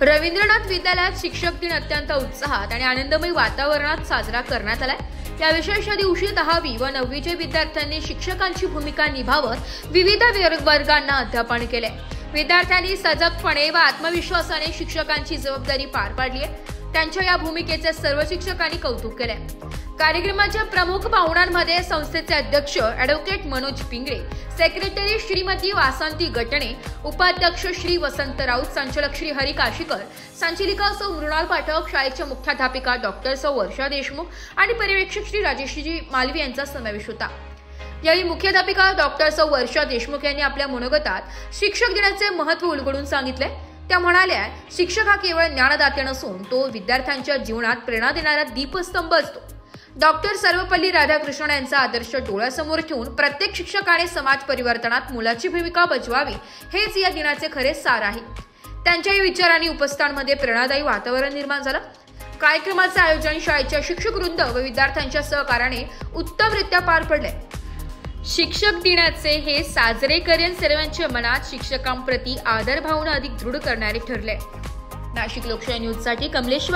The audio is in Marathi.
रवींद्रनाथ विद्यालयात शिक्षक दिन अत्यंत उत्साहात आणि आनंदमय वातावरणात साजरा करण्यात आलाय। या विशेष दिवशी 10वी व 9वीचे विद्यार्थ्यांनी शिक्षकांची भूमिका निभावत विविध वर्गांना अध्यापन केले। विद्यार्थ्यांनी सजगपणे व आत्मविश्वासाने शिक्षकांची जबाबदारी पार पाडली आहे। त्यांच्या या भूमिकेचे सर्व शिक्षकांनी कौतुक केले। कार्यक्रमाच्या प्रमुख पाहुण्यांमध्ये संस्थेचे अध्यक्ष ॲडव्होकेट मनोज पिंगळे, सेक्रेटरी श्रीमती वासंती गटणे, उपाध्यक्ष श्री वसंत राऊत, संचालक श्री हरी काशीकर, संचालिका सौ मृणाल पाठक, शाळेच्या मुख्याध्यापिका डॉक्टर सौ वर्षा देशमुख आणि पर्यवेक्षक श्री राजेशजी मालवी यांचा समावेश होता। यावेळी मुख्याध्यापिका डॉक्टर सौ वर्षा देशमुख यांनी आपल्या मनोगतात शिक्षक दिनाचे महत्त्व उलगडून सांगितले। त्या म्हणाल्या, शिक्षक हा केवळ ज्ञानदाता नसून तो विद्यार्थ्यांच्या जीवनात प्रेरणा देणारा दीपस्तंभ असतो। डॉक्टर सर्वपल्ली राधाकृष्णन यांचा आदर्श डोळ्यासमोर ठेवून प्रत्येक शिक्षकाने समाज परिवर्तनात मुलाची भूमिका बजावावी हेच या दिनाचे खरे सार आहे। त्यांच्या या विचारांनी उपस्थितांमध्ये प्रेरणादायी वातावरण निर्माण झालं। कार्यक्रमाचे आयोजन शाळेच्या शिक्षकवृंद व विद्यार्थ्यांच्या सहकार्याने उत्तमरित्या पार पडले। शिक्षक दिनाचे हे साजरे करून सर्वांच्या मनात शिक्षकांप्रती आदर भावना अधिक दृढ करणारे ठरले। नाशिक लोकशाही न्यूजसाठी कमलेश